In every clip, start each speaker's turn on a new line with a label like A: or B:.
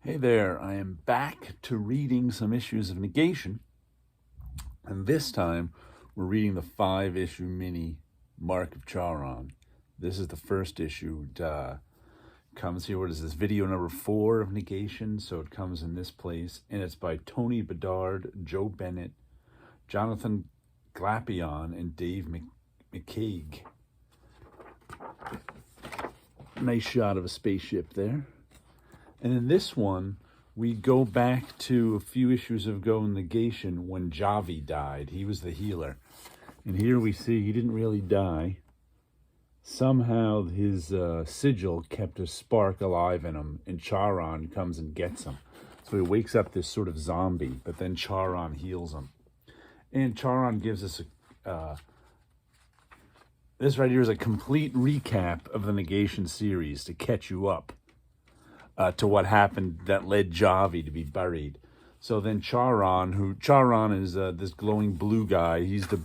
A: Hey there, I am back to reading some issues of Negation, and this time we're reading the 5-issue mini Mark of Charon. This is the first issue. Comes here, what is this, video number 4 of Negation, so it comes in this place, and it's by Tony Bedard, Joe Bennett, Jonathan Glapion, and Dave McCaig. Nice shot of a spaceship there. And in this one, we go back to a few issues ago in Negation when Javi died. He was the healer. And here we see he didn't really die. Somehow his sigil kept a spark alive in him, and Charon comes and gets him. So he wakes up this sort of zombie, but then Charon heals him. And Charon gives us this right here is a complete recap of the Negation series to catch you up to what happened that led Javi to be buried. So then Charon is this glowing blue guy. He's the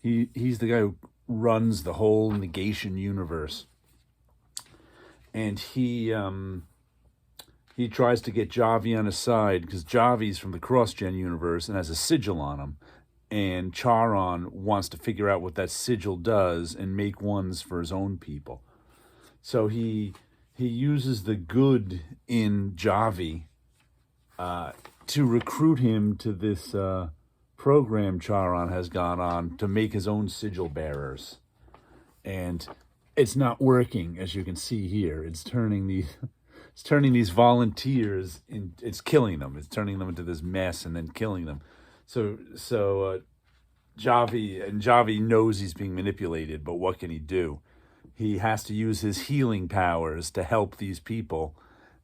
A: he's the guy who runs the whole Negation universe. And he tries to get Javi on his side because Javi's from the CrossGen universe and has a sigil on him. And Charon wants to figure out what that sigil does and make ones for his own people. So he uses the good in Javi to recruit him to this program Charon has gone on to make his own sigil bearers. And it's not working, as you can see here. It's turning these volunteers it's killing them. It's turning them into this mess and then killing them. So Javi knows he's being manipulated, but what can he do? He has to use his healing powers to help these people,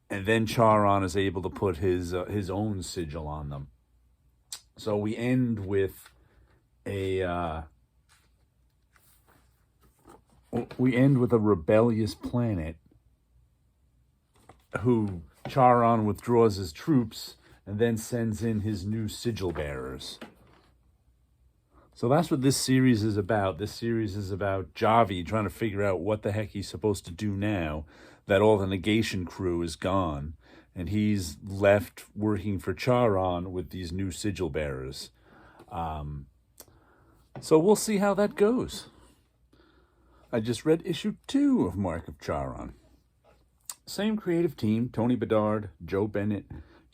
A: and then Charon is able to put his own sigil on them. So we end with a rebellious planet who Charon withdraws his troops and then sends in his new sigil bearers. So that's what this series is about. This series is about Javi trying to figure out what the heck he's supposed to do now that all the Negation crew is gone, and he's left working for Charon with these new sigil bearers. So we'll see how that goes. I just read issue 2 of Mark of Charon. Same creative team, Tony Bedard, Joe Bennett,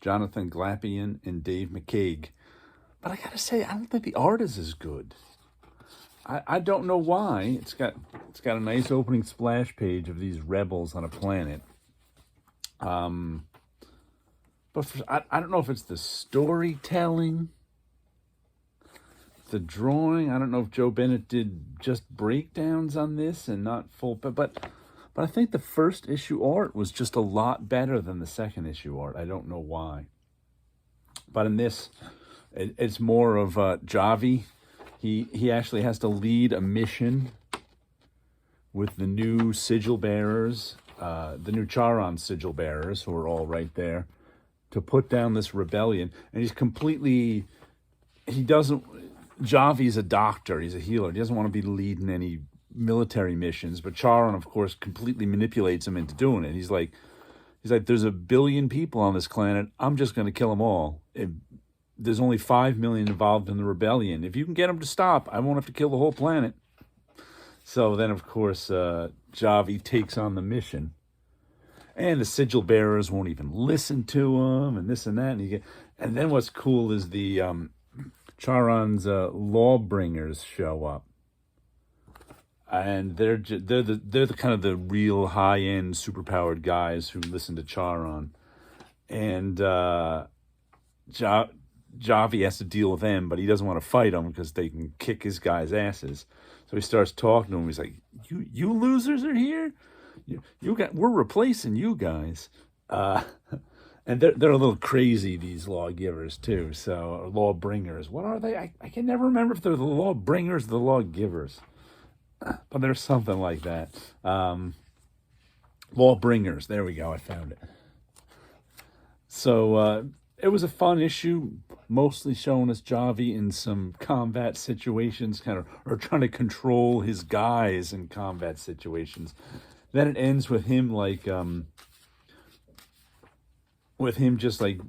A: Jonathan Glapion, and Dave McCaig. But I gotta say, I don't think the art is as good. I don't know why. It's got a nice opening splash page of these rebels on a planet. But I don't know if it's the storytelling, the drawing. I don't know if Joe Bennett did just breakdowns on this and not full. But I think the first issue art was just a lot better than the second issue art. I don't know why. But in this, it's more of Javi. He actually has to lead a mission with the new sigil bearers, the new Charon sigil bearers, who are all right there, to put down this rebellion. And Javi's a doctor, he's a healer. He doesn't want to be leading any military missions, but Charon, of course, completely manipulates him into doing it. He's like, there's 1 billion people on this planet. I'm just going to kill them all. There's only 5 million involved in the rebellion. If you can get them to stop, I won't have to kill the whole planet. So then, of course, Javi takes on the mission. And the sigil bearers won't even listen to him, and this and that. And then what's cool is the Charon's lawbringers show up. And they're the kind of the real high-end superpowered guys who listen to Charon. And Javi has to deal with them, but he doesn't want to fight them because they can kick his guys' asses. So he starts talking to them. He's like, "You losers are here. We're replacing you guys." And they're a little crazy, these lawgivers too. So lawbringers. What are they? I can never remember if they're the lawbringers or the lawgivers. But there's something like that. Lawbringers. There we go. I found it. So it was a fun issue, mostly showing us Javi in some combat situations, or trying to control his guys in combat situations. Then it ends with him with him just like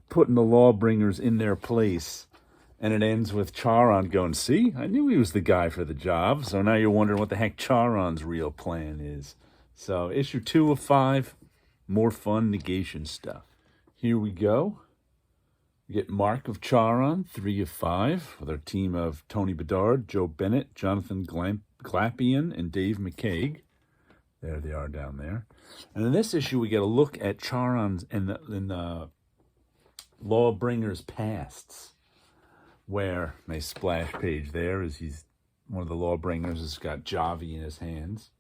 A: putting the Lawbringers in their place. And it ends with Charon going, see, I knew he was the guy for the job. So now you're wondering what the heck Charon's real plan is. So issue 2 of 5, more fun negation stuff. Here we go. We get Mark of Charon, 3 of 5, with our team of Tony Bedard, Joe Bennett, Jonathan Glapian, and Dave McCaig. There they are down there. And in this issue, we get a look at Charon's in the Lawbringer's pasts, where, nice splash page there, as he's one of the Lawbringers has got Javi in his hands.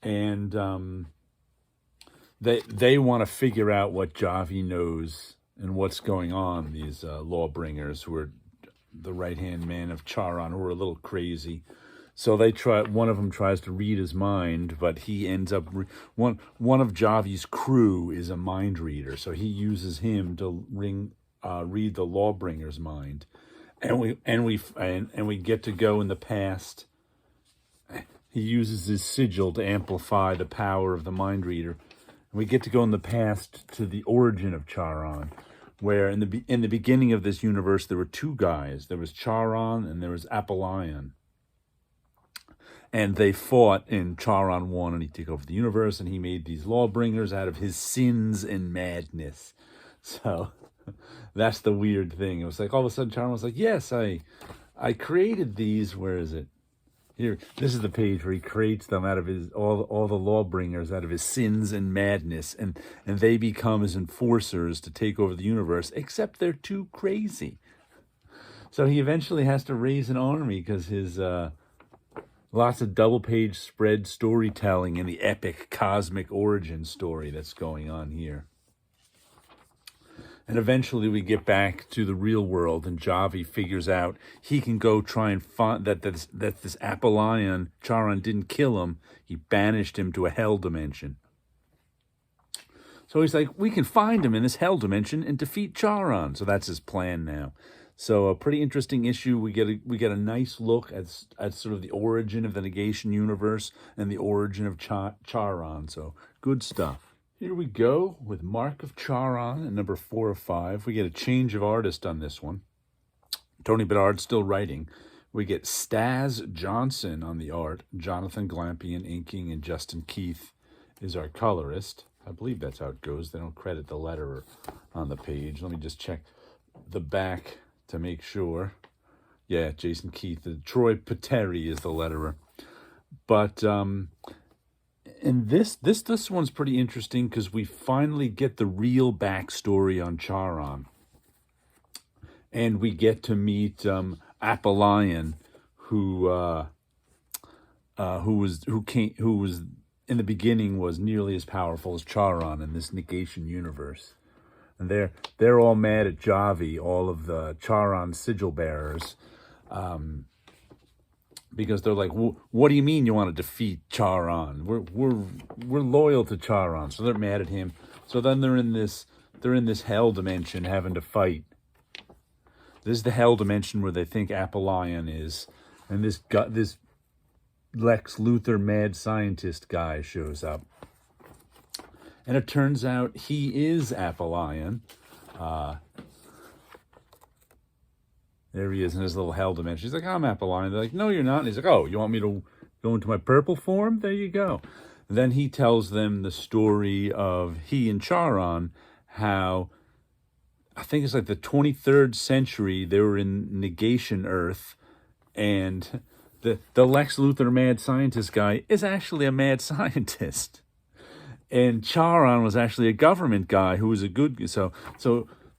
A: And they want to figure out what Javi knows and what's going on, these Lawbringers who are the right-hand man of Charon, who are a little crazy. So they try. One of them tries to read his mind, but he ends up one of Javi's crew is a mind reader, so he uses him to read the Lawbringer's mind, and we get to go in the past. He uses his sigil to amplify the power of the mind reader, and we get to go in the past to the origin of Charon, where in the beginning of this universe there were 2 guys. There was Charon and there was Apollyon. And they fought, and Charon won, and he took over the universe, and he made these Lawbringers out of his sins and madness. So that's the weird thing. It was like all of a sudden Charon was like, yes, I created these. Where is it? Here, this is the page where he creates them out of his all the Lawbringers out of his sins and madness, and they become his enforcers to take over the universe, except they're too crazy. So he eventually has to raise an army because his lots of double-page spread storytelling in the epic cosmic origin story that's going on here. And eventually we get back to the real world, and Javi figures out he can go try and find that this Apollyon, Charon didn't kill him. He banished him to a hell dimension. So he's like, we can find him in this hell dimension and defeat Charon. So that's his plan now. So a pretty interesting issue. We get a nice look at sort of the origin of the Negation universe and the origin of Charon. So good stuff. Here we go with Mark of Charon at number 4 of 5. We get a change of artist on this one. Tony Bedard still writing. We get Staz Johnson on the art. Jonathan Glampian inking, and Justin Keith is our colorist. I believe that's how it goes. They don't credit the letterer on the page. Let me just check the back to make sure. Yeah, Jason Keith. Troy Pateri is the letterer. But and this one's pretty interesting because we finally get the real backstory on Charon, and we get to meet Apollyon, who was in the beginning was nearly as powerful as Charon in this Negation universe, and they're all mad at Javi, all of the Charon sigil bearers. Because they're like, what do you mean you want to defeat Charon? We're loyal to Charon, so they're mad at him. So then they're in this hell dimension having to fight. This is the hell dimension where they think Apollyon is, and this Lex Luthor mad scientist guy shows up, and it turns out he is Apollyon. There he is in his little hell dimension. He's like, I'm Apollyon. They're like, no, you're not. And he's like, oh, you want me to go into my purple form? There you go. And then he tells them the story of he and Charon, how I think it's like the 23rd century, they were in Negation Earth, and the Lex Luthor mad scientist guy is actually a mad scientist. And Charon was actually a government guy who was a good...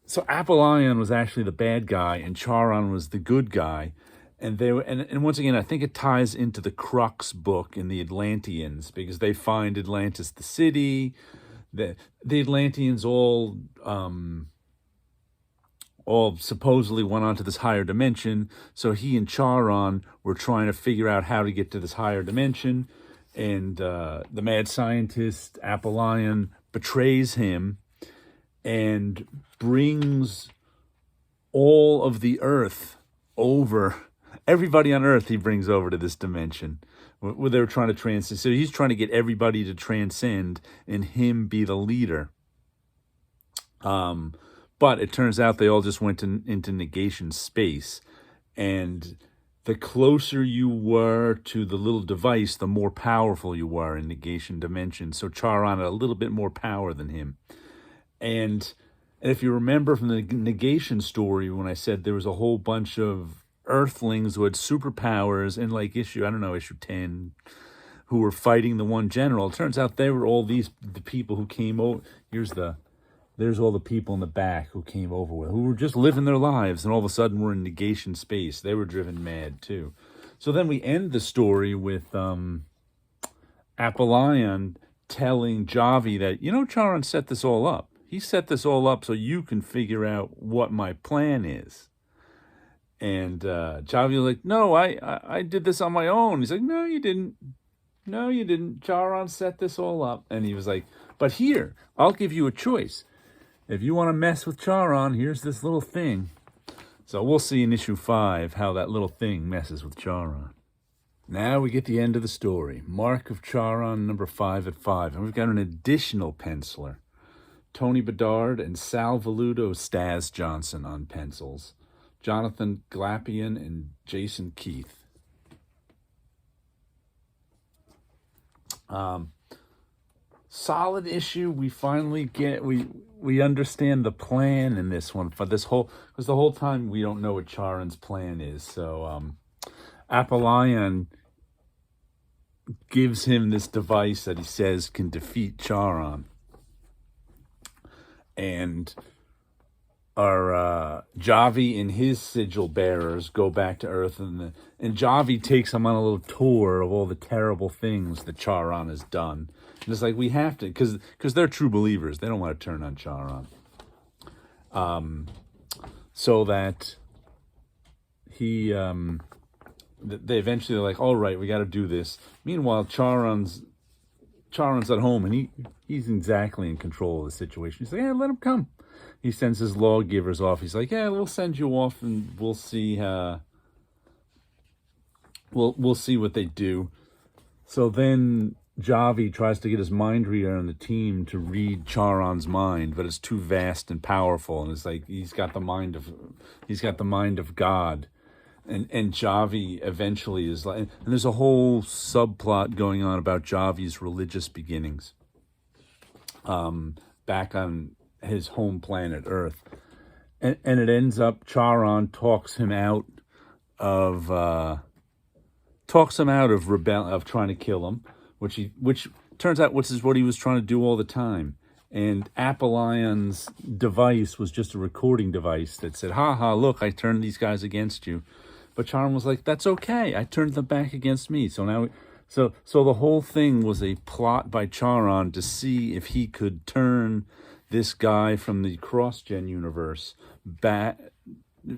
A: So Apollyon was actually the bad guy, and Charon was the good guy, and they were, and once again, I think it ties into the Crux book in the Atlanteans, because they find Atlantis the city. The Atlanteans all supposedly went on to this higher dimension. So he and Charon were trying to figure out how to get to this higher dimension, and the mad scientist Apollyon betrays him and brings all of the Earth over. Everybody on Earth he brings over to this dimension where they were trying to transcend. So he's trying to get everybody to transcend and him be the leader. But it turns out they all just went into negation space. And the closer you were to the little device, the more powerful you were in negation dimension. So Charon had a little bit more power than him. And if you remember from the negation story, when I said there was a whole bunch of Earthlings who had superpowers in like issue 10, who were fighting the one general, it turns out they were all the people who came over. There's all the people in the back who came over with, who were just living their lives, and all of a sudden we're in negation space. They were driven mad too. So then we end the story with Apollyon telling Javi that, Charon set this all up. He set this all up so you can figure out what my plan is. And Javi was like, no, I did this on my own. He's like, no, you didn't. No, you didn't. Charon set this all up. And he was like, but here, I'll give you a choice. If you want to mess with Charon, here's this little thing. So we'll see in issue 5 how that little thing messes with Charon. Now we get the end of the story. Mark of Charon, number 5 at 5. And we've got an additional penciler. Tony Bedard and Sal Valuto Staz Johnson on pencils. Jonathan Glapian and Jason Keith. Solid issue. We finally get, we understand the plan in this one for this whole, because the whole time we don't know what Charon's plan is. So Apollyon gives him this device that he says can defeat Charon. And our Javi and his sigil bearers go back to Earth, and Javi takes them on a little tour of all the terrible things that Charon has done. And it's like, we have to, because they're true believers. They don't want to turn on Charon. So that he, they eventually are like, all right, we got to do this. Meanwhile, Charon's at home, and he's exactly in control of the situation. He's like, yeah, let him come. He sends his lawgivers off. He's like, yeah, we'll send you off, and we'll see. We'll see what they do. So then Javi tries to get his mind reader on the team to read Charon's mind, but it's too vast and powerful, and it's like he's got the mind of God. And Javi eventually is like, and there's a whole subplot going on about Javi's religious beginnings. Back on his home planet Earth, and it ends up Charon talks him out of trying to kill him, which turns out which is what he was trying to do all the time. And Apollyon's device was just a recording device that said, "Ha ha! Look, I turned these guys against you." But Charon was like, "That's okay. I turned them back against me." So now, so the whole thing was a plot by Charon to see if he could turn this guy from the cross-gen universe back,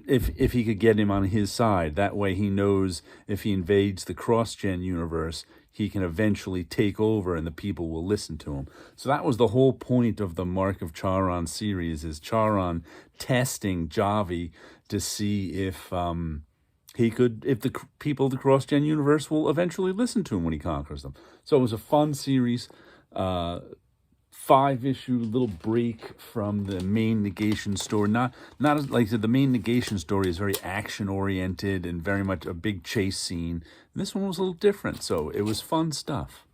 A: if he could get him on his side. That way he knows if he invades the cross-gen universe, he can eventually take over and the people will listen to him. So that was the whole point of the Mark of Charon series, is Charon testing Javi to see if the people of the cross-gen universe will eventually listen to him when he conquers them. So it was a fun series. 5-issue little break from the main negation story. Not as, like I said, the main negation story is very action oriented and very much a big chase scene. And this one was a little different, so it was fun stuff.